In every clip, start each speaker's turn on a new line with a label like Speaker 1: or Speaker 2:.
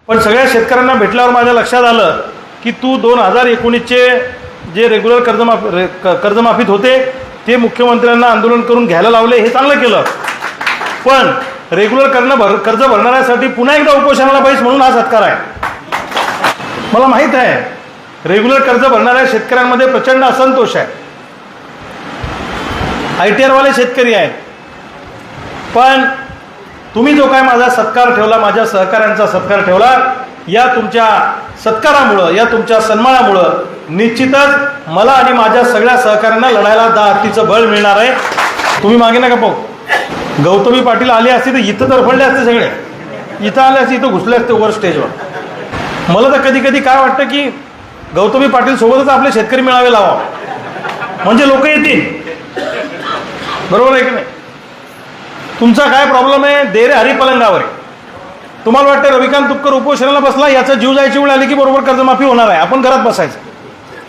Speaker 1: पण सगळ्या शेतकऱ्यांना भेटल्यावर माझ्या लक्षात आलं की तू 2019चे जे रेग्युलर कर्जमाफीत होते ते मुख्यमंत्र्यांना आंदोलन करून घ्यायला लावले, हे चांगलं केलं. पण रेग्युलर कर्ज भरणाऱ्यासाठी पुन्हा एकदा उपोषणाला पाहिजे म्हणून हा सत्कार आहे. मला माहीत आहे रेग्युलर कर्ज भरणाऱ्या शेतकऱ्यांमध्ये प्रचंड असंतोष आहे. ITR वाले शेतकरी आहेत. पण तुम्ही जो काय माझा सत्कार ठेवला, माझ्या सहकाऱ्यांचा सत्कार ठेवला, या तुमच्या सत्कारामुळं, या तुमच्या सन्मानामुळं निश्चितच मला आणि माझ्या सगळ्या सहकाऱ्यांना लढायला दातीचं बळ मिळणार आहे. तुम्ही मागे नका पाहू. गौतमी पाटील आले असते तर इथं तरफडले असते, सगळे इथं आले असते, इथं घुसले असते वर स्टेजवर. मला तर कधी कधी काय वाटतं की गौतमी पाटील सोबतच आपले शेतकरी मेळावे लावा, म्हणजे लोक येतील. बरोबर आहे की नाही? तुमचा काय प्रॉब्लेम आहे? देरे हरी पलंगावर आहे. तुम्हाला वाटतं रविकांत तुपकर उपोषणाला बसला, याचा जीव जायची वेळ आली की बरोबर कर्जमाफी होणार आहे, आपण घरात बसायचं,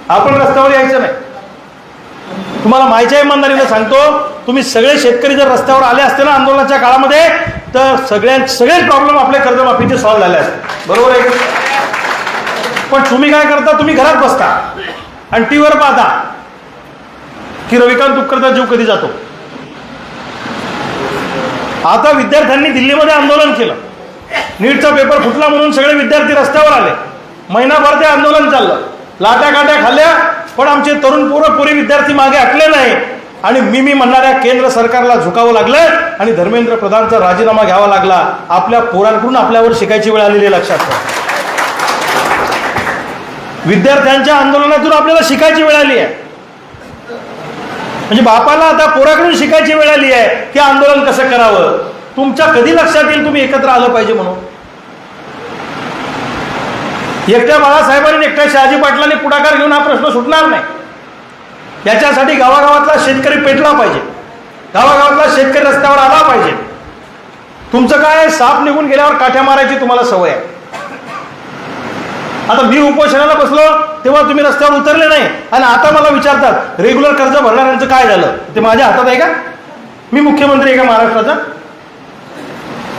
Speaker 1: आपण रस्त्यावर यायचं नाही. तुम्हाला माहिती आहे, इमानदारीने सांगतो, तुम्ही सगळे शेतकरी जर रस्त्यावर आले असते ना आंदोलनाच्या काळामध्ये, तर सगळे प्रॉब्लेम आपले कर्जमाफीचे सॉल्व्ह झाले असते. बरोबर आहे की? पण तुम्ही काय करता? तुम्ही घरात बसता आणि टीव्हीवर पाहता की रविकांत तुपकरचा जीव कधी जातो. आता विद्यार्थ्यांनी दिल्लीमध्ये आंदोलन केलं, नीटचा पेपर फुटला म्हणून सगळे विद्यार्थी रस्त्यावर आले. महिनाभर ते आंदोलन चाललं, लाट्या काट्या खाल्ल्या, पण आमचे तरुण पोरी विद्यार्थी मागे हटले नाही. आणि मी म्हणणाऱ्या केंद्र सरकारला झुकावं लागलं आणि धर्मेंद्र प्रधानचा राजीनामा घ्यावा लागला. आपल्या पोरांकडून आपल्यावर शिकायची वेळ आलेली आहे, लक्षात ठेवा. विद्यार्थ्यांच्या आंदोलनातून आपल्याला शिकायची वेळ आली आहे. म्हणजे बापाला आता पोराकडून शिकायची वेळ आली आहे की आंदोलन कसं करावं. तुमच्या कधी लक्षात येईल तुम्ही एकत्र आलं पाहिजे म्हणून. एकट्या बाळासाहेबांनी, एकट्या शहाजी पाटलांनी पुढाकार घेऊन हा प्रश्न सुटणार नाही. याच्यासाठी गावागावातला शेतकरी पेटला पाहिजे, गावागावातला शेतकरी रस्त्यावर आला पाहिजे. तुमचं काय, साप निघून गेल्यावर काठ्या मारायची तुम्हाला सवय आहे. आता मी उपोषणाला बसलो तेव्हा तुम्ही रस्त्यावर उतरले नाही आणि आता मला विचारतात रेग्युलर कर्ज भरणाऱ्यांचं काय झालं. ते माझ्या हातात आहे का? मी मुख्यमंत्री आहे का महाराष्ट्राचा?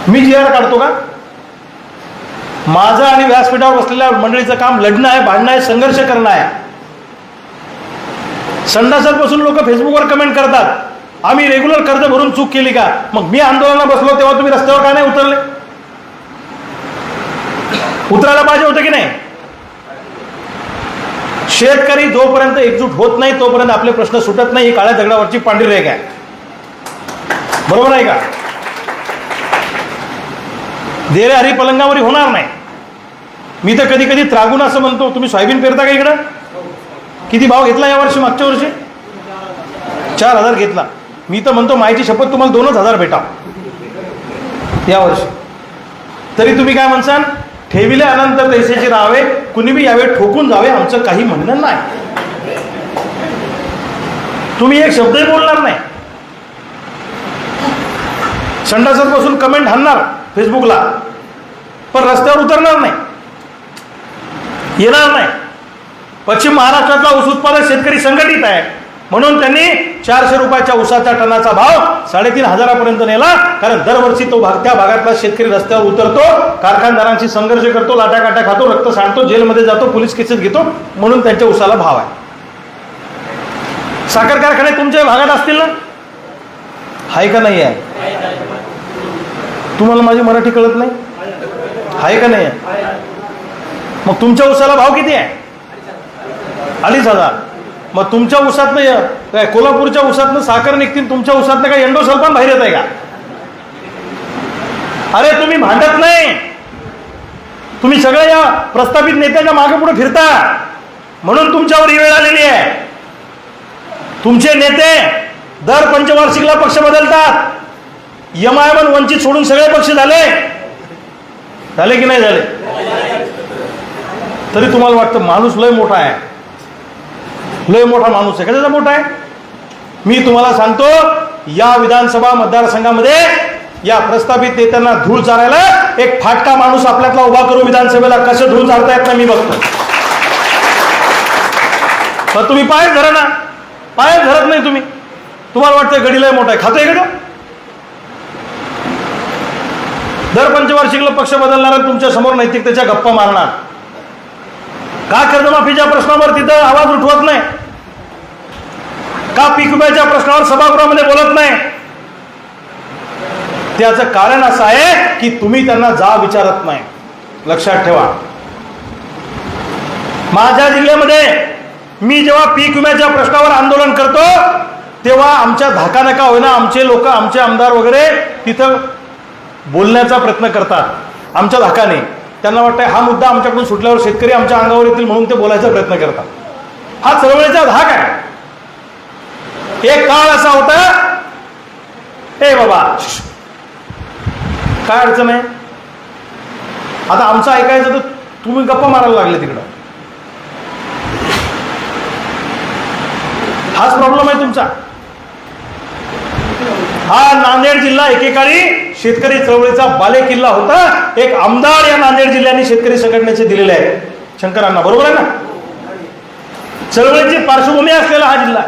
Speaker 1: मी GR काढतो का? माझं आणि व्यासपीठावर बसलेल्या मंडळीचं काम लढणं आहे, भांडणं आहे, संघर्ष करणं आहे. संडासापासून लोक फेसबुकवर कमेंट करतात आम्ही रेग्युलर कर्ज भरून चूक केली का. मग मी आंदोलनाला बसलो तेव्हा तुम्ही रस्त्यावर का नाही उतरले? उतरायला पाहिजे होतं की नाही? शेतकरी जोपर्यंत एकजूट होत नाही तोपर्यंत आपले प्रश्न सुटत नाही. ही काळ्या दगडावरची पांढरी रेघ आहे. बरोबर आहे का? देरे हरी पलंगावरी होणार नाही. मी तर कधी कधी त्रागून असं म्हणतो, तुम्ही सोयाबीन पेरता का इकडं? किती भाव घेतला यावर्षी? मागच्या वर्षी 4,000 घेतला. मी तर म्हणतो मायची शपथ तुम्हाला 2,000 भेटा यावर्षी. तरी तुम्ही काय म्हणसान? ठेविले अनंत तैसेचे राहावे, कुणी बी यावे ठोकून जावे, आमचं काही म्हणणं नाही. तुम्ही एक शब्दही बोलणार नाही. संडासापासून कमेंट हाणणार फेसबुकला, पण रस्त्यावर उतरणार नाही, येणार नाही. पश्चिम महाराष्ट्रातला ऊस उत्पादक शेतकरी संघटित आहे म्हणून त्यांनी 400 रुपयाच्या ऊसाच्या टनाचा भाव 3,500 नेला. कारण दरवर्षी तो त्या भागातला शेतकरी रस्त्यावर उतरतो, कारखानदारांशी संघर्ष करतो, लाट्या काट्या खातो, रक्त सांडतो, जेलमध्ये जातो, पोलीस केसेस घेतो, म्हणून त्यांच्या ऊसाला भाव आहे. साखर कारखाने तुमच्या भागात असतील ना? आहे का नाही आहे? तुम्हाला माझी मराठी कळत नाही? आहे का नाही आहे? मग तुमच्या ऊसाला भाव किती आहे? 2,500. मग तुमच्या ऊसातनं काय कोल्हापूरच्या ऊसातनं साखर निघतील, तुमच्या ऊसातनं काय एंडोसल्फान बाहेर येत आहे का? अरे तुम्ही भांडत नाही, तुम्ही सगळ्या या प्रस्थापित नेत्याच्या मागे पुढे फिरता म्हणून तुमच्यावर ही वेळ आलेली आहे. तुमचे नेते दर पंचवार्षिकला पक्ष बदलतात. MIM वंचित सोडून सगळे पक्ष झाले की नाही झाले? तरी तुम्हाला वाटतं माणूस लय मोठा आहे, लय मोठा माणूस आहे. कशाचा मोठा आहे? मी तुम्हाला सांगतो, या विधानसभा मतदारसंघामध्ये या प्रस्थापित नेत्यांना धूळ चारायला एक फाटका माणूस आपल्यातला उभा करू विधानसभेला. कसं धूळ चारता येत नाही मी बघतो. पण तुम्ही पायच धरा ना, पायच धरत नाही तुम्ही. तुम्हाला वाटतं गडी लय मोठा आहे, खातोय गड. दर पंचवार्षिकला पक्ष बदलणार आणि तुमच्या समोर नैतिकतेच्या गप्पा मारणार. का कर्जमाफीच्या प्रश्नावर तिथं आवाज उठवत नाही? का पीक विम्याच्या प्रश्नावर सभागृहामध्ये बोलत नाही? त्याचं कारण असं आहे की तुम्ही त्यांना जा विचारत नाही. लक्षात ठेवा, माझ्या जिल्ह्यामध्ये मी जेव्हा पीक विम्याच्या प्रश्नावर आंदोलन करतो तेव्हा आमच्या धाकानका होईना आमचे लोक, आमचे आमदार वगैरे तिथं बोलण्याचा प्रयत्न करतात. आमच्या धाकाने त्यांना वाटतं हा मुद्दा आमच्याकडून सुटल्यावर शेतकरी आमच्या अंगावर येतील म्हणून ते बोलायचा प्रयत्न करतात. हा चळवळीचा धाक आहे. एक काळ असा होता, ए बाबा काय अडचण आहे, आता आमचं ऐकायचं तर तुम्ही गप्पा मारायला लागले तिकडं. हाच प्रॉब्लेम आहे तुमचा. हा नांदेड जिल्हा एकेकाळी शेतकरी चळवळीचा बालेकिल्ला होता. एक आमदार या नांदेड जिल्ह्याने शेतकरी संघटनेचे दिलेले आहे, शंकरांना, बरोबर आहे ना. चळवळीची पार्श्वभूमी असलेला हा जिल्हा.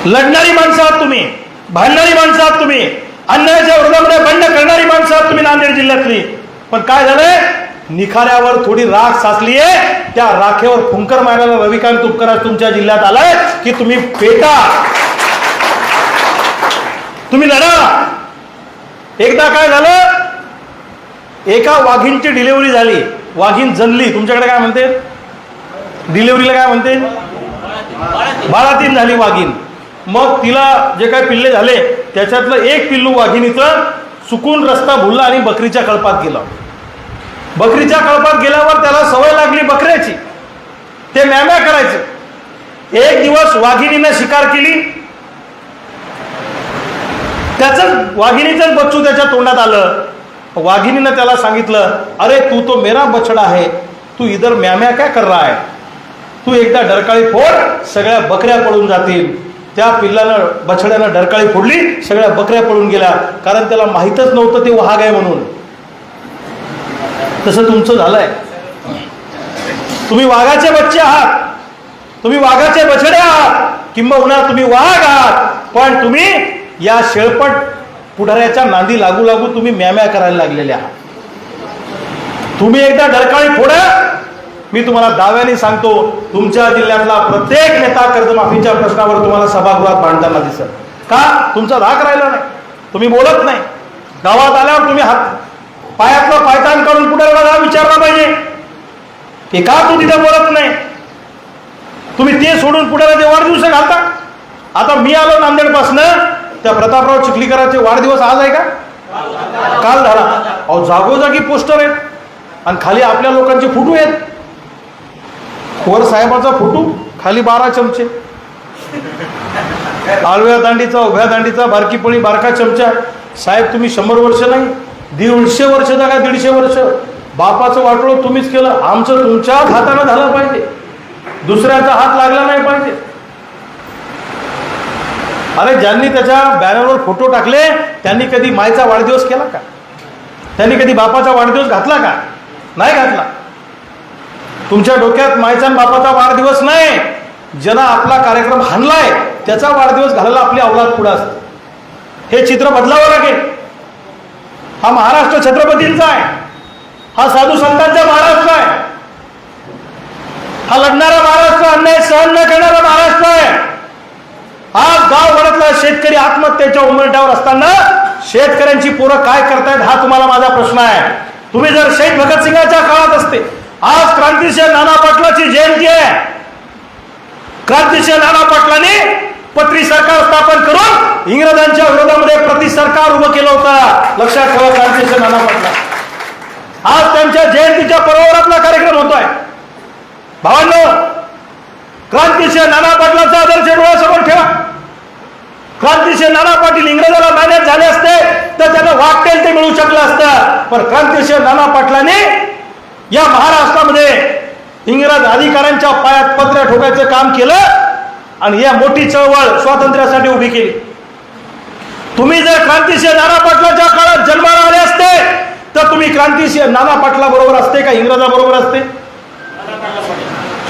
Speaker 1: लढणारी माणसं आहात तुम्ही, भांडणारी माणसं आहात तुम्ही, अन्यायाच्या विरोधामध्ये बंड करणारी माणसं आहात तुम्ही नांदेड जिल्ह्यातली. पण काय झालंय, निखाऱ्यावर थोडी राख साचलीये, त्या राखेवर फुंकर मारायला रविकांत तुपकर तुमच्या जिल्ह्यात आलाय की तुम्ही पेटा, तुम्ही लढा. एकदा काय झालं, एका वाघीणची डिलिव्हरी झाली, वाघीण जणली. तुमच्याकडे काय म्हणते, डिलिव्हरीला काय म्हणते, बाळातीन झाली वाघीण. मग तिला जे काही पिल्ले झाले त्याच्यातलं एक पिल्लू वाघिणीचं चुकून रस्ता भुलला आणि बकरीच्या कळपात गेला. बकरीच्या कळपात गेल्यावर त्याला सवय लागली बकऱ्याची, ते म्याम्या करायचे. एक दिवस वाघिणीनं शिकार केली, त्याचं वाघिणीचंच बच्चू त्याच्या तोंडात आलं. वाघिणीनं त्याला सांगितलं, अरे तू तो मेरा बछड़ा है, तू इधर म्याम्या क्या कर रहा है, तू एकदा डरकाळी फोड, सगळ्या बकऱ्या पळून जातील. त्या पिल्लानं, बछड्यानं डरकाळी फोडली, सगळ्या बकऱ्या पळून गेल्या, कारण त्याला माहीतच नव्हतं ते वाघ आहे म्हणून. तसं तुमचं झालंय. तुम्ही वाघाचे बच्चे आहात, तुम्ही वाघाचे बछडे आहात, किंबहुना तुम्ही वाघ आहात, पण तुम्ही या शेळपट पुढाऱ्याच्या नांदी लागू लागू तुम्ही म्याम्या करायला लागलेले आहात. तुम्ही एकदा डरकाळी फोडा, मी तुम्हाला दाव्याने सांगतो, तुमच्या जिल्ह्यातला प्रत्येक नेता कर्जमाफीच्या प्रश्नावर तुम्हाला सभागृहात भांडताना दिसत. का, तुमचा धाक राहिला नाही, तुम्ही बोलत नाही. गावात आल्यावर तुम्ही पायातलं पायतान काढून पुढाऱ्याला विचारला पाहिजे की का तू तिथे बोलत नाही. तुम्ही ते सोडून पुढाऱ्याचे वाढदिवस घालता. आता मी आलो नांदेडपासनं, त्या प्रतापराव चिखलीकरांचे वाढदिवस आज आहे का, काल झाला. अहो जागोजागी पोस्टर आहेत आणि खाली आपल्या लोकांचे फोटो आहेत. वर साहेबाचा फोटो, खाली 12 चमचे, आडव्या दांडीचा, उभ्या दांडीचा, बारकी पळी, बारका चमचा. साहेब तुम्ही 100 वर्ष नाही, 150 वर्ष का 150 वर्ष बापाचं वाटोळं तुम्हीच केलं. आमचं तुमच्याच हाताने झालं पाहिजे, दुसऱ्याचा हात लागला नाही पाहिजे. अरे ज्यांनी त्याच्या बॅनरवर फोटो टाकले त्यांनी कधी मायचा वाढदिवस केला का, त्यांनी कधी बापाचा वाढदिवस घातला का, नाही घातला. तुमच्या डोक्यात मायचा आणि बापाचा वाढदिवस नाही, ज्यांना आपला कार्यक्रम हाणलाय त्याचा वाढदिवस घालायला आपली अवलाद पुढे असते. हे चित्र बदलावं लागेल. हा महाराष्ट्र छत्रपतींचा आहे, हा साधू संतांचा महाराष्ट्र आहे, हा लढणारा महाराष्ट्र, अन्याय सहन न करणारा महाराष्ट्र आहे. आज गाव वडातला शेतकरी आत्महत्येच्या उंबरठ्यावर असताना शेतकऱ्यांची पोरं काय करतायत हा तुम्हाला माझा प्रश्न आहे. तुम्ही जर शहीद भगतसिंगाच्या काळात असते, आज क्रांतिसिंह नाना पाटलाची जयंती आहे, क्रांतिसिंह नाना पाटलांनी पत्री सरकार स्थापन करून इंग्रजांच्या विरोधामध्ये प्रति सरकार उभं केलं होतं. लक्षात ठेवा, क्रांतिसिंह नाना पाटला. आज त्यांच्या जयंतीच्या पर्वावर आपला कार्यक्रम होतोय. भावांनो, क्रांतिसिंह नाना पाटलाचा आदर्श डोळ्यासमोर ठेवा. क्रांतिसिंह नाना पाटील इंग्रजाला मॅनेज झाले असते तर त्यांना वाटेल ते मिळू शकलं असतं, पण क्रांतिसिंह नाना पाटलांनी या महाराष्ट्रामध्ये इंग्रज अधिकाऱ्यांच्या पायात पत्र्या ठोकायचं काम केलं आणि या मोठी चळवळ स्वातंत्र्यासाठी उभी केली. तुम्ही जर क्रांतिसिंह नाना पाटलाच्या काळात जन्माला आले असते तर तुम्ही क्रांतिसिंह नाना पाटला बरोबर असते का इंग्रजा बरोबर असते?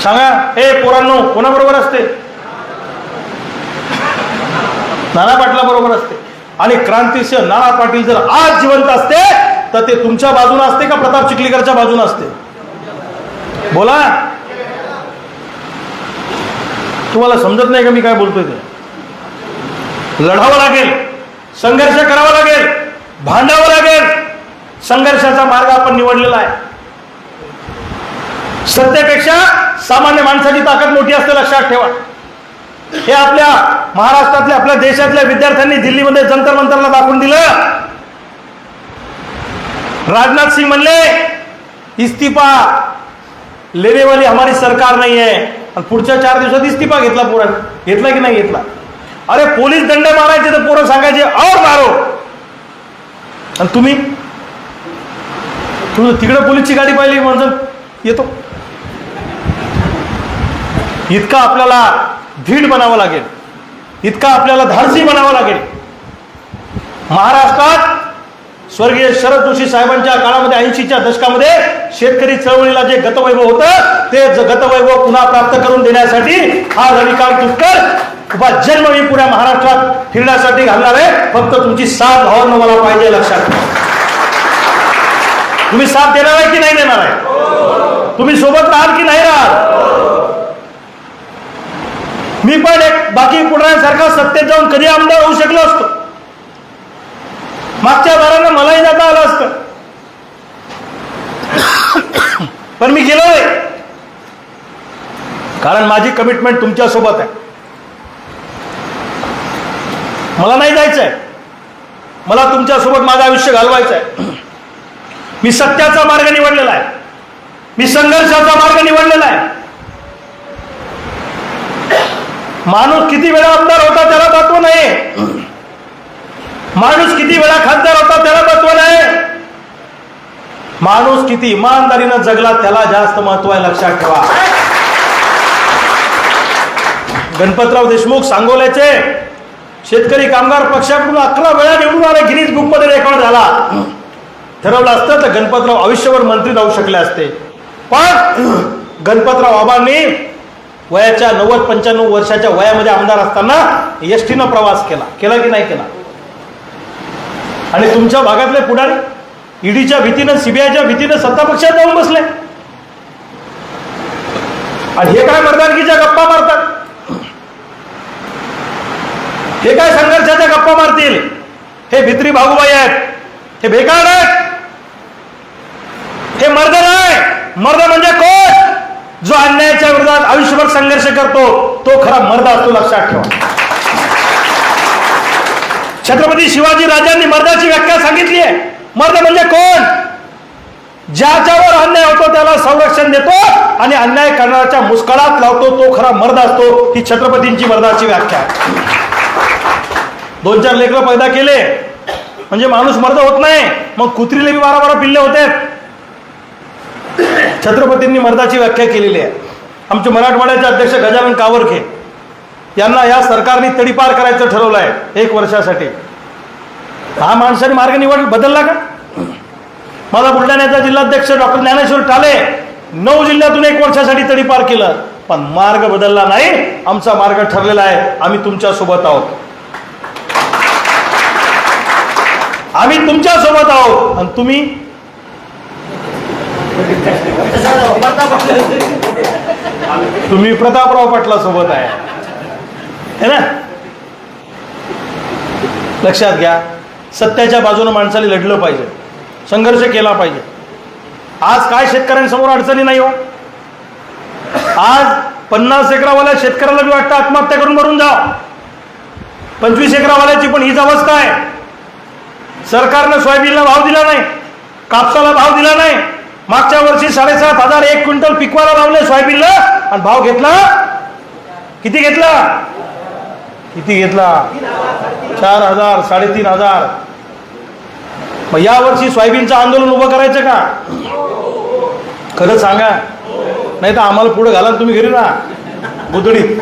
Speaker 1: सांगा, हे पोरांनो, कोणाबरोबर असते? नाना पाटला बरोबर असते. आणि क्रांतिसिंह नाना पाटील जर आज जिवंत असते तर ते तुमच्या बाजूने असते का प्रताप चिखलीकरच्या बाजूने असते? बोला. तुम्हाला समजत नाही का मी काय बोलतोय ते? लढावं लागेल, संघर्ष करावा लागेल, भांडावं लागेल. संघर्षाचा मार्ग आपण निवडलेला आहे. सत्तेपेक्षा सामान्य माणसाची ताकद मोठी असते, लक्षात ठेवा. हे आपल्या महाराष्ट्रातल्या, आपल्या देशातल्या विद्यार्थ्यांनी दिल्लीमध्ये जंतर मंतरला दाखवून दिलं. राजनाथ सिंह म्हणले इस्तीफा लेने वाली हमारी सरकार नहीं है, आणि पुढच्या 4 दिवसात इस्तीफा घेतला. पोरांनी घेतला की नाही घेतला? अरे पोलीस दंड मारायचे तर पोरं सांगायचे और मारो, आणि तुम्ही तिकडे पोलीसची गाडी पाहिली म्हणजे येतो. इतका आपल्याला धीड बनावं लागेल, इतका आपल्याला धाडसी बनावं लागेल. महाराष्ट्रात स्वर्गीय शरद जोशी साहेबांच्या काळामध्ये 80च्या दशकामध्ये शेतकरी चळवळीला जे गतवैभव होतं ते गतवैभव पुन्हा प्राप्त करून देण्यासाठी हा रविकांत तुपकर जन्म मी पुऱ्या महाराष्ट्रात फिरण्यासाठी घालणार आहे. फक्त तुमची साथ भावांनो मला पाहिजे, लक्षात ठेवा. तुम्ही साथ देणार आहे की नाही देणार आहे? तुम्ही सोबत राहाल की नाही राहाल? मी पण एक बाकी पुढाऱ्यांसारखा सत्तेत जाऊन कधी आमदार होऊ शकलो असतो. मागच्या दारांना मलाही जाता आलं असतं, पण मी गेलो नाही, कारण माझी कमिटमेंट तुमच्या सोबत आहे. मला नाही जायचंय, मला तुमच्या सोबत माझं आयुष्य घालवायचं आहे. मी सत्याचा मार्ग निवडलेला आहे, मी संघर्षाचा मार्ग निवडलेला आहे. माणूस किती वेळा आमदार होता त्याला तत्व नाही, माणूस किती वेळा खासदार होता त्याला तत्व नाही, माणूस किती इमानदारीनं जगला त्याला जास्त महत्व आहे, लक्षात ठेवा. गणपतराव देशमुख सांगोल्याचे शेतकरी कामगार पक्षाकडून 11 वेळा निवडून आले, गिनीज बुकमध्ये रेकॉर्ड झाला. ठरवलं असतं तर गणपतराव आयुष्यभर मंत्री राहू शकले असते, पण गणपतराव बाबांनी वयाच्या 90-95 वर्षाच्या वयामध्ये आमदार असताना एसटीनं प्रवास केला की नाही केला? आणि तुमच्या भागातले पुढारी ईडीच्या भीतीनं, सीबीआयच्या भीतीनं सत्ता पक्षात जाऊन बसले. आणि हे काय मर्दानकीच्या गप्पा मारतात? हे काय संघर्षाच्या गप्पा मारतील? हे भित्री भाऊबाई आहेत, हे बेकार आहेत, हे मर्द नाही. मर्द म्हणजे कोण? जो अन्यायाच्या विरोधात आयुष्यभर संघर्ष करतो तो खरा मर्द असतो, लक्षात ठेवा. छत्रपती शिवाजी राजांनी मर्दाची व्याख्या सांगितली आहे. मर्द म्हणजे कोण? ज्याच्यावर अन्याय होतो त्याला संरक्षण देतो आणि अन्याय करणाऱ्याच्या मुस्कळात लावतो तो खरा मर्द असतो. ही छत्रपतींची मर्दाची व्याख्या. 2-4 लेकरं पैदा केले म्हणजे माणूस मर्द होत नाही. मग कुत्रीले बी 12-12 पिल्ले होते. छत्रपतींनी मर्दाची व्याख्या केलेली आहे. आमचे मराठवाड्याचे अध्यक्ष गजानन कावरखे यांना या सरकारने तडीपार करायचं ठरवलं आहे 1 वर्षासाठी. हा माणसाने मार्ग बदलला का? माझा बुलढाण्याचा जिल्हाध्यक्ष डॉक्टर ज्ञानेश्वर टाले 9 जिल्ह्यातून 1 वर्षासाठी तडीपार केलं, पण मार्ग बदलला नाही. आमचा मार्ग ठरलेला आहे. आम्ही तुमच्या सोबत आहोत, आम्ही तुमच्या सोबत आहोत. आणि तुम्ही प्रतापराव पाटला सोबत आहे ना? लक्षात घ्या. सत्याच्या बाजूने माणसाने लढलं पाहिजे, संघर्ष केला पाहिजे. आज काय शेतकऱ्यांसमोर अडचणी नाही हो. आज 50 एकरावाल्या शेतकऱ्याला बी वाटतं आत्महत्या करून मरून जा. 25 एकरावाल्याची पण हीच अवस्था आहे. सरकारनं सोयाबीनला भाव दिला नाही, कापसाला भाव दिला नाही. मागच्या वर्षी 7,500 1 क्विंटल पिकवायला लावले सोयाबीनला, आणि भाव घेतला किती घेतला? 4,000 3,500. मग या वर्षी सोयाबीनचं आंदोलन उभं करायचं का? खरं सांगा, नाही तर आम्हाला पुढे घाला, तुम्ही घरी राहा बुधडीत.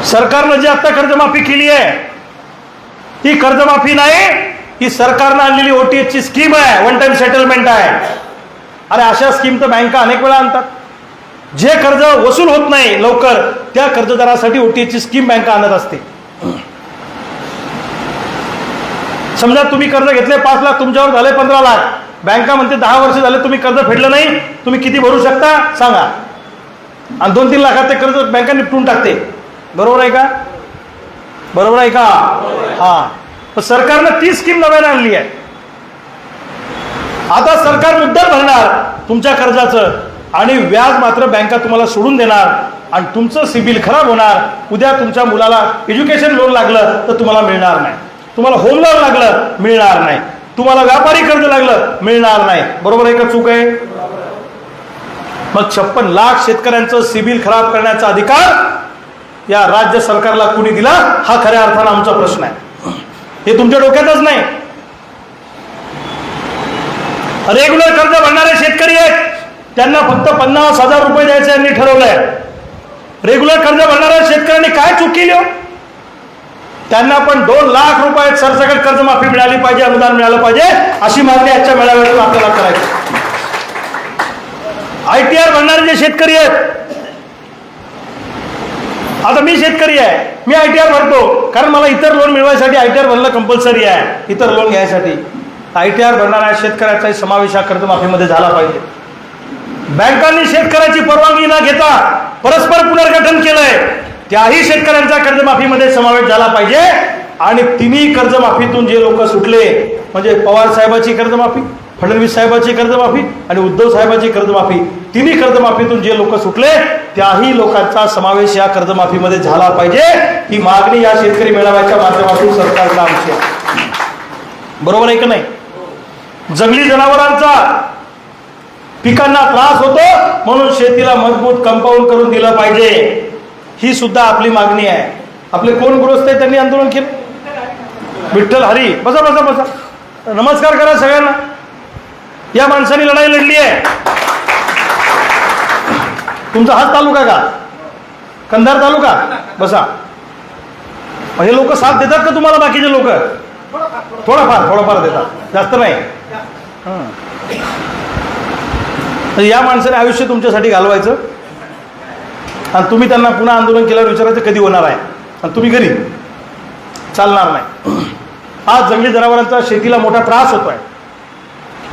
Speaker 1: सरकारनं जी आता कर्जमाफी केली आहे ही कर्जमाफी नाही, ही सरकारनं आणलेली ओटीएसची स्कीम आहे, वन टाइम सेटलमेंट आहे. अरे अशा स्कीम तर बँका अनेक वेळा आणतात. जे कर्ज वसूल होत नाही लवकर त्या कर्जदारासाठी ओटीएसची स्कीम बँका आणत असते. समजा तुम्ही कर्ज घेतले 5 लाख, तुमच्यावर झाले 15 लाख, बँका म्हणते 10 वर्ष झाले तुम्ही कर्ज फेडलं नाही, तुम्ही किती भरू शकता सांगा, आणि 2-3 लाखात ते कर्ज बँका निपटून टाकते. बरोबर आहे का? बरोबर आहे का? हा. पण सरकारनं ती स्कीम नव्याने आणली आहे. आता सरकार मुद्दल भरणार तुमच्या कर्जाचं आणि व्याज मात्र बँका तुम्हाला सोडून देणार आणि तुमचं सिबिल खराब होणार. उद्या तुमच्या मुलाला एज्युकेशन लोन लागलं तर तुम्हाला मिळणार नाही, तुम्हाला होम लोन लागलं मिळणार नाही, तुम्हाला व्यापारी कर्ज लागलं मिळणार नाही. बरोबर आहे का? चूक आहे? मग 56 लाख शेतकऱ्यांचं सिबिल खराब करण्याचा अधिकार या राज्य सरकारला कुणी दिला, हा खऱ्या अर्थानं आमचा प्रश्न आहे. हे तुमच्या डोक्यातच नाही. रेग्युलर कर्ज भरणारे शेतकरी आहेत, त्यांना फक्त 50,000 रुपये द्यायचे यांनी ठरवलंय. रेग्युलर कर्ज भरणाऱ्या शेतकऱ्यांनी काय चूक केली हो? त्यांना पण 2 लाख रुपये सरसकट कर्जमाफी मिळाली पाहिजे, अनुदान मिळालं पाहिजे, अशी मागणी आजच्या मेळाव्यातून आपल्याला करायची. ITR भरणारे जे शेतकरी आहेत, आता मी शेतकरी आहे, मी ITR भरतो कारण मला इतर लोन मिळवायसाठी ITR भरणं कंपल्सरी आहे. इतर लोन घ्यायसाठी ITR भरणाऱ्या शेतकऱ्याचाही समावेश हा कर्जमाफीमध्ये झाला पाहिजे. बँकांनी शेतकऱ्याची परवानगी न घेता परस्पर पुनर्गठन केलंय, त्याही शेतकऱ्यांचा कर्जमाफीमध्ये समावेश झाला पाहिजे. आणि तिन्ही कर्जमाफीतून जे लोक सुटले, म्हणजे पवार साहेबाची कर्जमाफी, फडणवीस साहेबाची कर्जमाफी आणि उद्धव साहेबांची कर्जमाफी, तिन्ही कर्जमाफीतून जे लोक सुटले त्याही लोकांचा समावेश या कर्जमाफीमध्ये झाला पाहिजे. ही मागणी या शेतकरी मेळाव्याच्या माध्यमातून सरकारला आमची आहे. बरोबर आहे का नाही? जंगली जनावरांचा पिकांना त्रास होतो म्हणून शेतीला मजबूत कंपाऊंड करून दिलं पाहिजे, ही सुद्धा आपली मागणी आहे. आपले कोण गृहस्थ आहे त्यांनी आंदोलन केलं? विठ्ठल हरी. बसा बसा बसा, नमस्कार करा सगळ्यांना. या माणसाने लढाई लढली आहे. तुमचा हाच तालुका का? कंधार तालुका? बसा. हे लोक साथ देतात का तुम्हाला? बाकीचे लोक थोडंफार देतात, जास्त नाही. या माणसाने आयुष्य तुमच्यासाठी घालवायचं आणि तुम्ही त्यांना पुन्हा आंदोलन केल्यावर विचारायचं कधी होणार आहे, आणि तुम्ही घरी चालणार नाही. आज जंगली जनावरांचा शेतीला मोठा त्रास होतोय.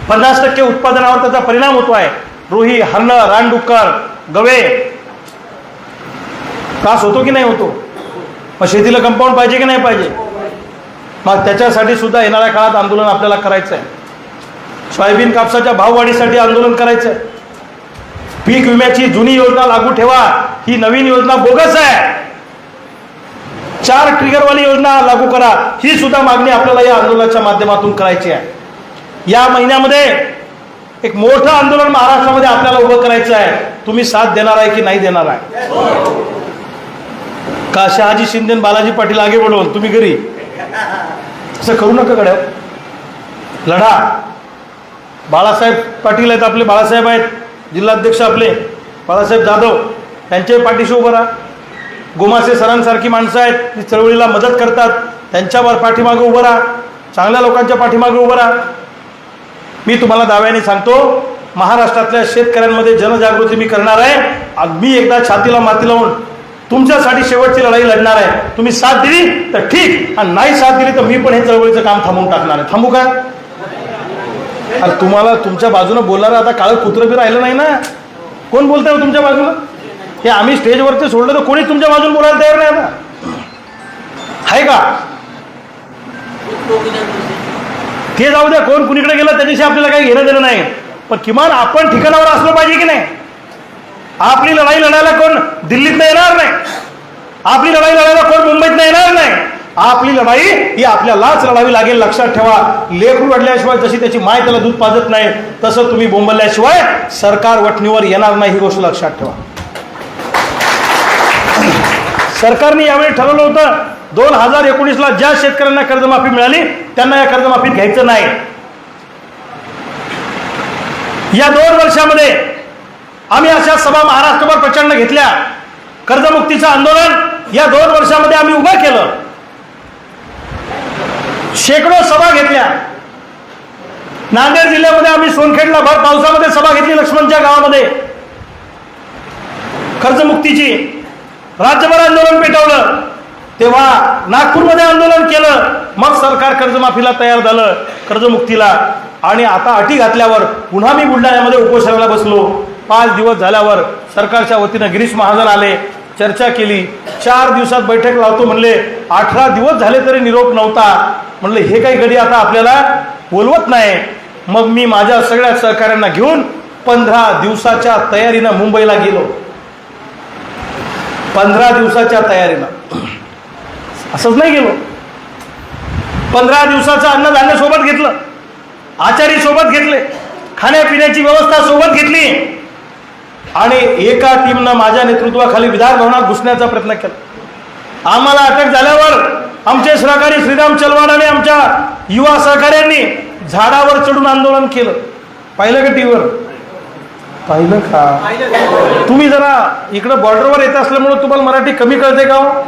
Speaker 1: 50% उत्पादनावर त्याचा परिणाम होतोय. रोही, हरण, रानडुक्कर, गवे, त्रास होतो की नाही होतो? मग शेतीला कंपाऊंड पाहिजे की नाही पाहिजे? मग त्याच्यासाठी सुद्धा येणाऱ्या काळात आंदोलन आपल्याला करायचं आहे. सोयाबीन कापसाच्या भाववाढीसाठी आंदोलन करायचं आहे. पीक विम्याची जुनी योजना लागू ठेवा, ही नवीन योजना बोगस आहे. 4 ट्रिगरवाली योजना लागू करा, ही सुद्धा मागणी आपल्याला या आंदोलनाच्या माध्यमातून करायची आहे. या महिन्यामध्ये एक मोठं आंदोलन महाराष्ट्रामध्ये आपल्याला उभं करायचं आहे. तुम्ही साथ देणार आहे की नाही देणार आहे? का शहाजी शिंदे, बालाजी पाटील आगे बढवून तुम्ही घरी? असं करू नका गड्या. लढा. बाळासाहेब पाटील आहेत आपले, बाळासाहेब आहेत जिल्हाध्यक्ष आपले, बाळासाहेब जाधव, त्यांच्या पाठीशी उभं राहा. गोमासे सरांसारखी माणसं आहेत, ती चळवळीला मदत करतात, त्यांच्यावर पाठीमागे उभं राहा. चांगल्या लोकांच्या पाठीमागे उभं राहा. मी तुम्हाला दाव्याने सांगतो, महाराष्ट्रातल्या शेतकऱ्यांमध्ये जनजागृती मी करणार आहे. मी एकदा छातीला माती लावून तुमच्यासाठी शेवटची लढाई लढणार आहे. तुम्ही साथ दिली तर ठीक, आणि नाही साथ दिली तर मी पण हे चळवळीचं काम थांबवून टाकणार आहे. थांबू का? अरे तुम्हाला तुमच्या बाजूनं बोलणारं आता काळं कुत्रं बी राहिलं नाही ना. कोण बोलतंय हो तुमच्या बाजूनं? हे आम्ही स्टेजवरती सोडलं तर कोणीच तुमच्या बाजून बोलायला तयार नाही आता, आहे का? ते जाऊ द्या, कोण कुणीकडे गेलं त्याच्याशी आपल्याला काही घेणं देणं नाही, पण किमान आपण ठिकाणावर असलं पाहिजे की नाही? आपली लढाई लढायला कोण दिल्लीत येणार नाही, आपली लढाई लढायला कोण मुंबईत येणार नाही. आपली लढाई ही आपल्यालाच लढावी लागेल. लक्षात ठेवा, लेकरू रडल्याशिवाय जशी त्याची माय त्याला दूध पाजत नाही, तसं तुम्ही बोंबलल्याशिवाय सरकार वठणीवर येणार नाही, ही गोष्ट लक्षात ठेवा. सरकारने यावेळी ठरवलं होतं 2019ला ज्या शेतकऱ्यांना कर्जमाफी मिळाली त्यांना या कर्जमाफीत घ्यायचं नाही. या 2 वर्षामध्ये आम्ही अशा सभा महाराष्ट्रभर प्रचंड घेतल्या. कर्जमुक्तीचं आंदोलन या 2 वर्षामध्ये आम्ही उभं केलं. शेकडो सभा घेतल्या. नांदेड जिल्ह्यामध्ये आम्ही सोनखेडला भर पावसामध्ये सभा घेतली, लक्ष्मणच्या गावामध्ये कर्जमुक्तीची. राज्यभर आंदोलन पेटवलं. तेव्हा नागपूरमध्ये आंदोलन केलं. मग सरकार कर्जमाफीला तयार झालं, कर्जमुक्तीला. आणि आता अटी घातल्यावर पुन्हा मी बुलढाण्यामध्ये उपोषणाला बसलो. 5 दिवस झाल्यावर सरकारच्या वतीनं गिरीश महाजन आले, चर्चा केली. 4 दिवसात बैठक लावतो म्हणले. 18 दिवस झाले तरी निरोप नव्हता. म्हणलं हे काही गडी आता आपल्याला बोलवत नाही. मग मी माझ्या सगळ्या सहकाऱ्यांना घेऊन 15 दिवसाच्या तयारीनं मुंबईला गेलो. 15 दिवसाच्या तयारीनं, असंच नाही गेलो. 15 दिवसाचं अन्नधान्य सोबत घेतलं, आचारी सोबत घेतले, खाण्यापिण्याची व्यवस्था सोबत घेतली. आणि एका टीमनं माझ्या नेतृत्वाखाली विधान भवनात घुसण्याचा प्रयत्न केला. आम्हाला अटक झाल्यावर आमचे सहकारी श्रीराम चलवाण आणि आमच्या युवा सहकाऱ्यांनी झाडावर चढून आंदोलन केलं. पाहिलं का टीव्हीवर? पाहिलं का? तुम्ही जरा इकडं बॉर्डरवर येत असल्यामुळे तुम्हाला मराठी कमी कळते का हो?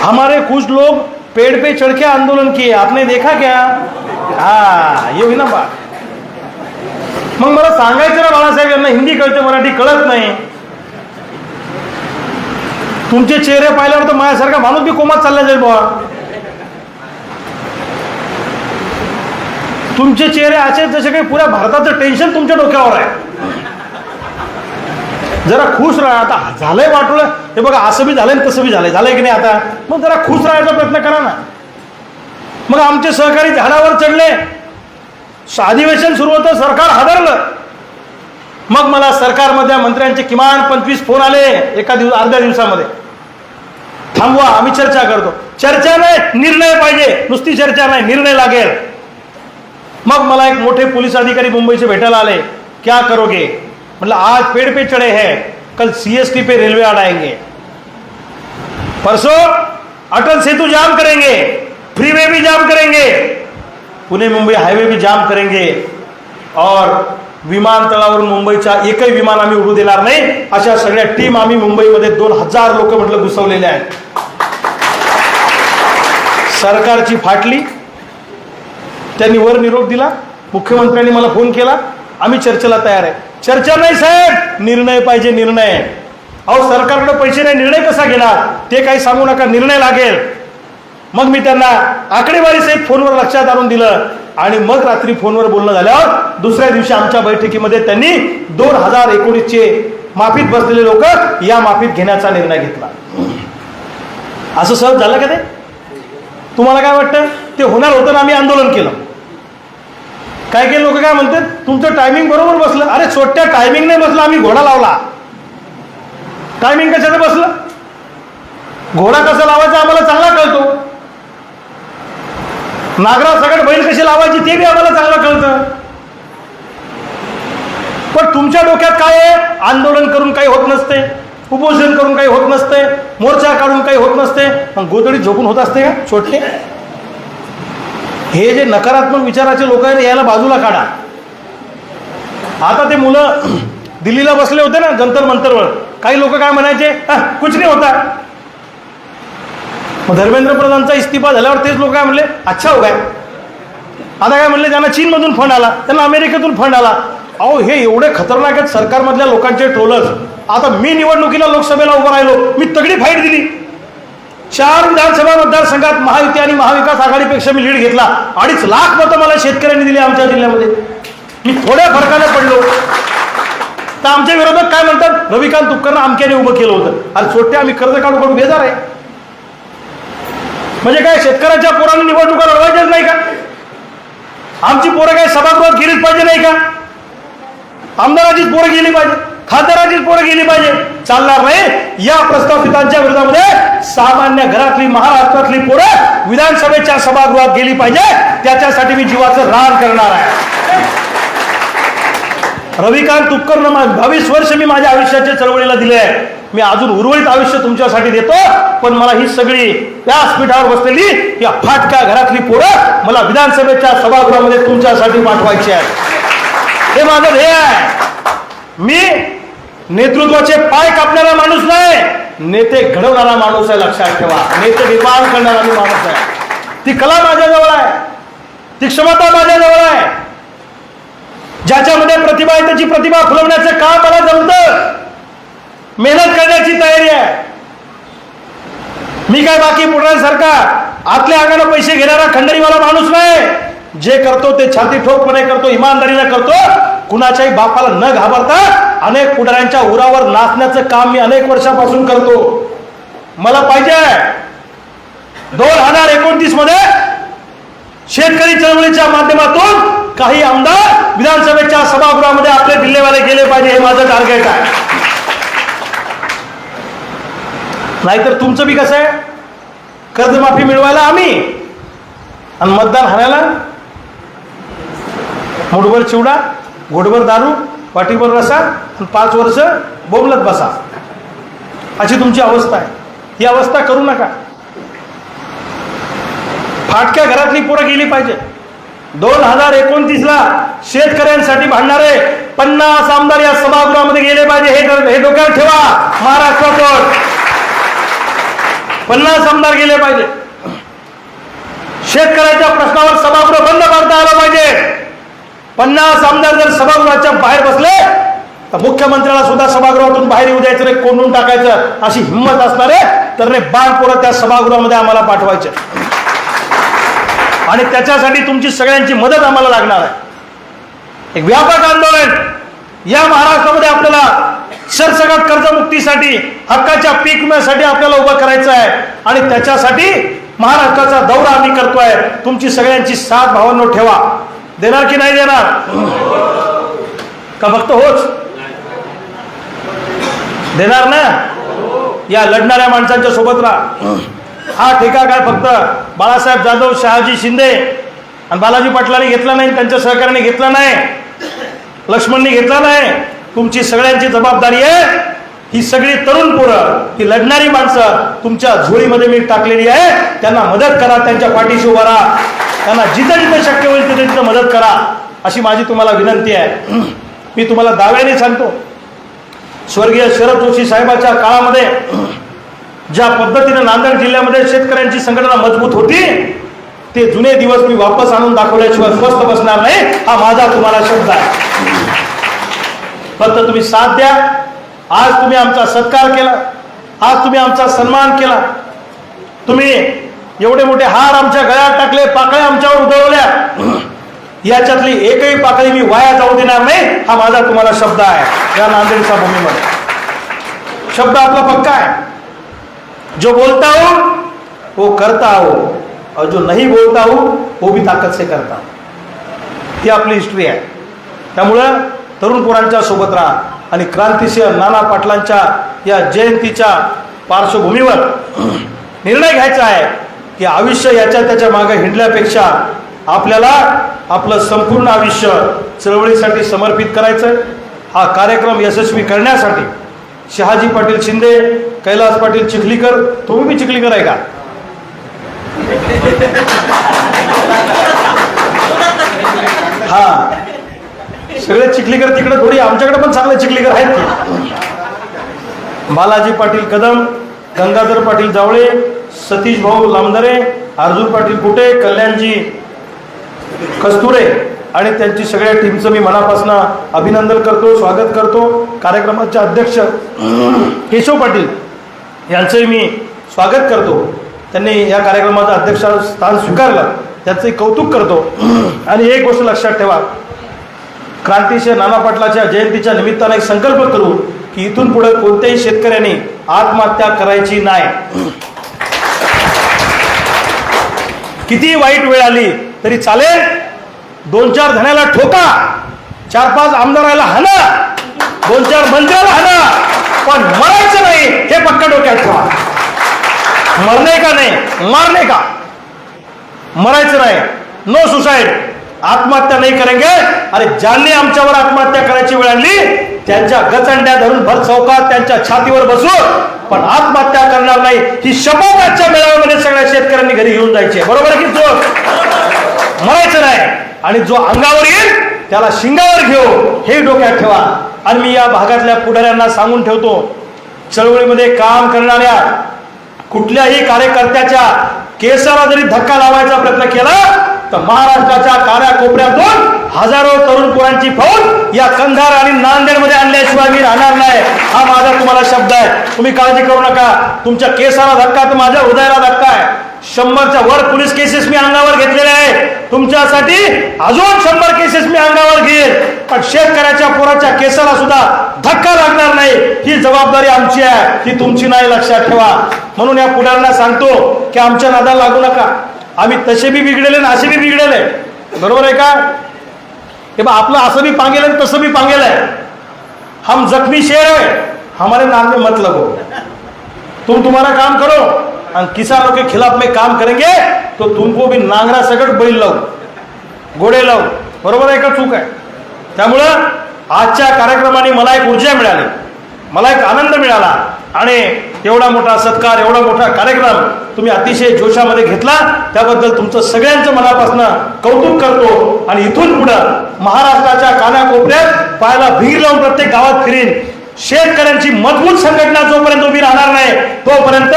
Speaker 1: हमारे कुछ लोग पेड़ पे चढ़ के आंदोलन किए, आपने देखा क्या? हा, ये हुई ना बात. मग मला सांगायचं ना बाळासाहेब यांना, हिंदी कळते मराठी कळत नाही. तुमचे चेहरे पाहिल्यावर तर माझ्यासारखा माणूस बी कोमात चालला जाईल बुवा. तुमचे चेहरे असे जसे काही पुऱ्या भारताचं टेन्शन तुमच्या डोक्यावर आहे. जरा खुश राहा. आता झालंय वाटलं, हे बघा असं बी झालंय तसं बी झालंय, झालंय की नाही आता? मग जरा खुश राहायचा प्रयत्न करा ना. मग आमचे सहकारी झाडावर चढले, अधिवेशन सुरू होतं, सरकार हादरलं. मग मला सरकारमधल्या मंत्र्यांचे किमान 25 फोन आले अर्ध्या दिवसामध्ये. थांबवा, आम्ही चर्चा करतो. चर्चा नाही, निर्णय पाहिजे. नुसती चर्चा नाही, निर्णय लागेल. मग मला एक मोठे पोलीस अधिकारी मुंबई से भेटायला आले. क्या करोगे? मतलब आज पेड़ पे चढ़े हैं, कल CST पे रेलवे अड़ाएंगे, परसों अटल सेतु जाम करेंगे, फ्रीवे भी जाम करेंगे, पुणे मुंबई हाईवे भी जाम करेंगे, और विमानतळावरून मुंबईचा एकही विमान आम्ही उडू देणार नाही. अशा सगळ्या टीम आम्ही मुंबईमध्ये 2000 लोक म्हटलं घुसवलेले आहेत. सरकारची फाटली. त्यांनी वर निरोप दिला. मुख्यमंत्र्यांनी मला फोन केला, आम्ही चर्चेला तयार आहे. चर्चा नाही साहेब, निर्णय पाहिजे, निर्णय. अहो सरकारकडे पैसे नाही, निर्णय कसा घेणार? ते काही सांगू नका, निर्णय लागेल. मग मी त्यांना आकडेवारी सहित फोनवर लक्षात आणून दिलं. आणि मग रात्री फोनवर बोलणं झाल्यावर दुसऱ्या दिवशी आमच्या बैठकीमध्ये त्यांनी 2019चे माफीत बसलेले लोक या माफीत घेण्याचा निर्णय घेतला. असं सहज झालं का ते? तुम्हाला काय वाटतं? ते होणार होतं ना, आम्ही आंदोलन केलं. काय केलं? लोक काय म्हणतात, तुमचं टायमिंग बरोबर बसलं. अरे छोट्या टायमिंग नाही बसलं, आम्ही घोडा लावला. टायमिंग कशाचं बसलं? घोडा कसा लावायचा आम्हाला चांगला कळतो. नागरा सगळ्यात बैल कशी लावायची ते बी आम्हाला चांगलं कळतं. पण तुमच्या डोक्यात काय आहे? आंदोलन करून काही होत नसते, उपोषण करून काही होत नसते, मोर्चा काढून काही होत नसते. मग गोदडीत झोपून होत असते का छोटे? हे जे नकारात्मक विचाराचे लोक आहेत याला बाजूला काढा. आता ते मुलं दिल्लीला बसले होते ना जंतर मंतरवर, काही लोक काय म्हणायचे, कुछ नाही होता. मग धर्मेंद्र प्रधानचा इस्तीफा झाल्यावर तेच लोक काय म्हणले, अच्छा हो काय. आता काय म्हणले, ज्यांना चीनमधून फंड आला त्यांना अमेरिकेतून फंड आला. अहो हे एवढे खतरनाक आहेत सरकारमधल्या लोकांचे ट्रोलर्स. आता मी निवडणुकीला लोकसभेला उभं राहिलो, मी तगडी फाईट दिली. 4 विधानसभा मतदारसंघात महायुती आणि महाविकास आघाडीपेक्षा मी लीड घेतला. 2.5 लाख मतं मला शेतकऱ्यांनी दिली आमच्या जिल्ह्यामध्ये. मी थोड्या फरकाने पडलो. तर आमच्या विरोधात काय म्हणतात, रविकांत तुपकरनं आमक्याने उभं केलं होतं. अरे छोटे, आम्ही कर्ज काढू काढू बेजार आहे. म्हणजे काय शेतकऱ्याच्या पोरांनी निवडणुका लढवायच्याच नाही का? आमची पोरं काय सभागृहात गेलीच पाहिजे नाही का? आमदाराचीच पोरं गेली पाहिजे, खासदाराचीच पोरं गेली पाहिजे? चालणार नाही. या प्रस्तावितांच्या विरोधामध्ये सामान्य घरातली महाराष्ट्रातली पोरं विधानसभेच्या सभागृहात गेली पाहिजे. त्याच्यासाठी मी जीवाचं रान करणार आहे. रविकांत तुपकरनं 22 वर्ष मी माझ्या आयुष्याच्या चळवळीला दिले आहे. मी अजून उर्वरित आयुष्य तुमच्यासाठी देतो. पण मला ही सगळी व्यासपीठावर बसलेली या फाटक्या घरातली पोरं मला विधानसभेच्या सभागृहामध्ये तुमच्यासाठी पाठवायची आहे. हे माझं ध्येय आहे. मी नेतृत्वाचे पाय कापणारा माणूस नाही, नेते घडवणारा माणूस आहे. लक्षात ठेवा, नेते निर्माण करणारा मी माणूस आहे. ती कला माझ्याजवळ आहे, ती क्षमता माझ्याजवळ आहे. ज्याच्यामध्ये प्रतिभा आहे त्याची प्रतिभा फुलवण्याचं काम मला जमतं. मेहनत करण्याची तयारी आहे. मी काय बाकी पुढाऱ्यांसारखा आतल्या अंगाने पैसे घेणारा खंडणीवाला माणूस नाही. जे करतो ते छाती ठोकपणे करतो, इमानदारीने करतो, कुणाच्याही बापाला न घाबरता अनेक पुढाऱ्यांच्या उरावर नाचण्याचं काम मी अनेक वर्षापासून करतो. मला पाहिजे 2029 मध्ये शेतकरी चळवळीच्या माध्यमातून काही आमदार विधानसभेच्या सभागृहामध्ये आपले दिल्लीवाले गेले पाहिजे, हे माझं टार्गेट आहे. नाहीतर तुमचं बी कसं आहे, कर्जमाफी मिळवायला आम्ही आणि मतदान हाणायला मुठभर चिवडा, घोटभर दारू, पाठीभर रसा आणि 5 वर्ष बोंबलत बसा, अशी तुमची अवस्था आहे. ही अवस्था करू नका. फाटक्या घरातली पोरं गेली पाहिजे. 2029 ला शेतकऱ्यांसाठी भांडणारे 50 आमदार या सभागृहामध्ये गेले पाहिजे, हे डोक्यात ठेवा. महाराष्ट्रात 50 आमदार गेले पाहिजे. शेतकऱ्याच्या प्रश्नावर सभागृह बंद करता आलं पाहिजे. 50 आमदार जर सभागृहाच्या बाहेर बसले तर मुख्यमंत्र्याला सुद्धा सभागृहातून बाहेर येऊ द्यायचं नाही, कोंडून टाकायचं, अशी हिंमत असणारे तर बाणपोरं त्या सभागृहामध्ये आम्हाला पाठवायचे. आणि त्याच्यासाठी तुमची सगळ्यांची मदत आम्हाला लागणार आहे. एक व्यापक आंदोलन या महाराष्ट्रामध्ये आपल्याला सरसकट कर्जमुक्तीसाठी, हक्काच्या पीक विम्यासाठी आपल्याला उभं करायचं आहे. आणि त्याच्यासाठी महाराष्ट्राचा दौरा आम्ही करतोय. तुमची सगळ्यांची साथ भावांनो ठेवा. देणार की नाही देणार? का फक्त होच देणार ना? या लढणाऱ्या माणसांच्या सोबत राहा. हा ठेका काय फक्त बाळासाहेब जाधव, शहाजी शिंदे आणि बालाजी पाटलांनी घेतला नाही, त्यांच्या सहकार्याने घेतला नाही, लक्ष्मणनी घेतला नाही. तुमची सगळ्यांची जबाबदारी आहे. ही सगळी तरुण पोरं, ही लढणारी माणसं तुमच्या झोळीमध्ये मी टाकलेली आहे. त्यांना मदत करा, त्यांच्या पाठीशी उभा राहा, त्यांना जिथं जिथं शक्य होईल तिथे तिथं मदत करा, अशी माझी तुम्हाला विनंती आहे. मी तुम्हाला दाव्याने सांगतो, स्वर्गीय शरद जोशी साहेबाच्या काळामध्ये ज्या पद्धतीने नांदेड जिल्ह्यामध्ये शेतकऱ्यांची संघटना मजबूत होती, ते जुने दिवस मी वापस आणून दाखवल्याशिवाय स्वस्थ बसणार नाही, हा माझा तुम्हाला शब्द आहे. फक्त तुम्ही साथ द्या. आज तुम्ही आमचा सत्कार केला, आज तुम्ही आमचा सन्मान केला, तुम्ही एवढे मोठे हार आमच्या गळ्यात टाकले, पाकळ्या आमच्यावर उधळवल्या, याच्यातली एकही पाकळी मी वाया जाऊ देणार नाही, हा माझा तुम्हाला शब्द आहे. या नांदेडच्या भूमीमध्ये शब्द आपला पक्का है. जो बोलता हो वो करता हो, और जो नहीं बोलता हो वो भी ताकद से करता हो. ही आपली हिस्ट्री आहे. त्यामुळं तरुण पोरांच्या सोबत राहा. आणि क्रांतिसिंह नाना पाटलांच्या या जयंतीच्या पार्श्वभूमीवर निर्णय घ्यायचा आहे की आयुष्य याच्या त्याच्या मागे हिंडल्यापेक्षा आपल्याला आपलं संपूर्ण आयुष्य चळवळीसाठी समर्पित करायचं. हा कार्यक्रम यशस्वी करण्यासाठी शहाजी पाटील शिंदे, कैलास पाटील चिखलीकर, तुम्ही भी चिखलीकर आहे का? हा, सगळे चिखलीकर तिकडे, थोडी आमच्याकडे पण चांगले चिखलीकर आहेत की. बालाजी पाटील कदम, गंगाधर पाटील जावळे, सतीश भाऊ लामदरे, अर्जुन पाटील कुटे, कल्याणजी कस्तुरे आणि त्यांची सगळ्या टीमचं मी मनापासून अभिनंदन करतो, स्वागत करतो. कार्यक्रमाचे अध्यक्ष केशव पाटील यांचंही मी स्वागत करतो. त्यांनी या कार्यक्रमाचं अध्यक्ष स्थान स्वीकारलं, त्याचंही कौतुक करतो. आणि एक गोष्ट लक्षात ठेवा, क्रांतिसिंह नाना पाटलाच्या जयंतीच्या निमित्ताने एक संकल्प करू की इथून पुढे कोणत्याही शेतकऱ्यांनी आत्महत्या करायची नाही. किती वाईट वेळ आली तरी चालेल, 2-4 धण्याला ठोका, 4-5 आमदाराला हाना, 2-4 मंत्र्याला हाना, पण मरायचं नाही, हे पक्का डोक्यात ठेवा. मरणे का नाही, मारने का, मरायचं नाही. नो सुसाइड, आत्महत्या नहीं करेंगे. अरे ज्यांनी आमच्यावर आत्महत्या करायची वेळ आणली त्यांच्या गचंड्या धरून भर चौकात त्यांच्या छातीवर बसू, पण आत्महत्या करणार नाही, ही शपथ आजच्या मेळाव्यामध्ये सगळ्या शेतकऱ्यांनी घरी घेऊन जायची. बरोबर की? जो मरायचं नाही आणि जो अंगावर येईल त्याला शिंगावर घेऊ, हे डोक्यात ठेवा. आणि मी या भागातल्या पुढाऱ्यांना सांगून ठेवतो, चळवळीमध्ये काम करणाऱ्या कुठल्याही कार्यकर्त्याच्या केसाला जरी धक्का लावायचा प्रयत्न केला तर महाराष्ट्राच्या कानाकोपऱ्यातून हजारो तरुण पोरांची फौज या कंधार आणि नांदेडमध्ये आणल्याशिवाय मी राहणार नाही, हा माझा तुम्हाला शब्द आहे. तुम्ही काळजी करू नका. तुमच्या केसाला धक्का तर माझ्या हृदयाला धक्का आहे. 100च्या वर पोलीस केसेस मी अंगावर घेतलेले आहे. तुमच्यासाठी अजून 100 केसेस मी अंगावर घेईल, पण शेतकऱ्याच्या पोराच्या केसाला सुद्धा धक्का लागणार नाही. ही जबाबदारी आमची आहे, ही तुमची नाही, लक्षात ठेवा. म्हणून या पुढाऱ्यांना सांगतो की आमच्या नादाला लागू नका. आम्ही तसे बी बिघडेले ना असे बी बिघडेले, बरोबर आहे का? हे बा आपलं असं बी पांगेल आहे तसं बी पांगेल आहे. हम जख्मी शेर है, हमारे नाम में मत लगो. तुम्हारा काम करो और किसानों के खिलाफ में काम करेंगे तो तुमको भी नांगरा सकट बैल लावू, घोडे लावू. बरोबर आहे का? चूक आहे. त्यामुळं आजच्या कार्यक्रमाने मला एक ऊर्जा मिळाली, मला एक आनंद मिळाला आणि एवढा मोठा सत्कार, एवढा मोठा कार्यक्रम तुम्ही अतिशय जोशामध्ये घेतला, त्याबद्दल तुमचं सगळ्यांचं मनापासून कौतुक करतो. आणि इथून पुढं महाराष्ट्राच्या कानाकोपऱ्यात पायाला भीर लावून प्रत्येक गावात फिरीन. शेतकऱ्यांची मजबूत संघटना जोपर्यंत उभी राहणार नाही तोपर्यंत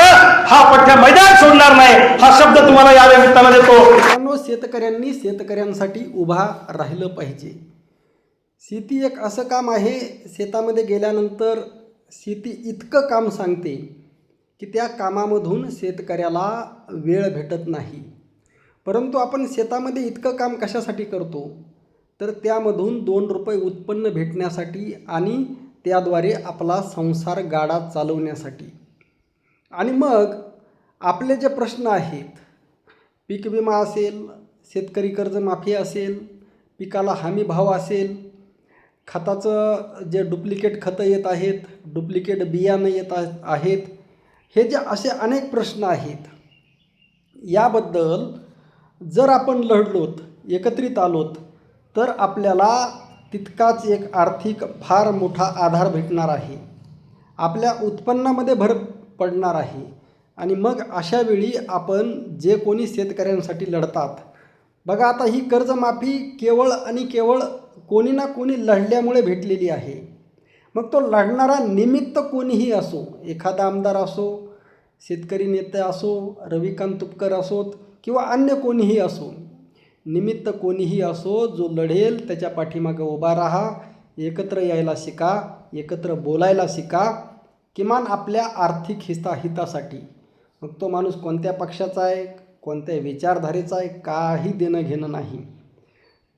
Speaker 1: हा पठ्ठ्या मैदान सोडणार नाही, हा शब्द तुम्हाला या निमित्तानं देतो.
Speaker 2: शेतकऱ्यांनी शेतकऱ्यांसाठी उभा राहिलं पाहिजे. शेती एक असं काम आहे, शेतामध्ये गेल्यानंतर शेती इतकं काम सांगते की त्या कामामधून शेतकऱ्याला वेळ भेटत नाही. परंतु आपण शेतामध्ये इतकं काम कशासाठी करतो, तर त्यामधून 2 रुपये उत्पन्न भेटण्यासाठी आणि त्याद्वारे आपला संसार गाडा चालवण्यासाठी. आणि मग आपले जे प्रश्न आहेत, पीक विमा असेल, शेतकरी कर्जमाफी असेल, पिकाला हमी भाव असेल, खताचं जे डुप्लिकेट खतं येत आहेत, डुप्लिकेट बियाणं येत आहेत, हे जे असे अनेक प्रश्न आहेत, याबद्दल जर आपण लढलोत, एकत्रित आलोत, तर आपल्याला तितकाच एक आर्थिक फार मोठा आधार भेटणार आहे. आपल्या उत्पन्नामध्ये भर पडणार आहे. आणि मग अशा वेळी आपण जे कोणी शेतकऱ्यांसाठी लढतात, बघा आता ही कर्जमाफी केवळ आणि केवळ कोणी ना कोणी लढल्यामुळे भेटलेली आहे. मग तो लढणारा निमित्त कोणीही असो, एखादा आमदार असो, शेतकरी नेते असो, रविकांत तुपकर असोत किंवा अन्य कोणीही असो, निमित्त कोणीही असो, जो लढेल त्याच्या पाठीमागे उभा राहा, एकत्र यायला शिका, एकत्र बोलायला शिका, किमान आपल्या आर्थिक हितासाठी. मग तो माणूस कोणत्या पक्षाचा आहे, कोणत्या विचारधारेचा आहे, काही देणं घेणं नाही.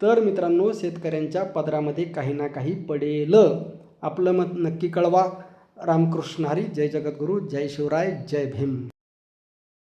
Speaker 2: तर मित्रांनो, शेतकऱ्यांच्या पदरामध्ये काही ना काही पडेल. आपलं मत नक्की कळवा. रामकृष्ण हरी. जय जगद्गुरू. जय शिवराय. जय भीम.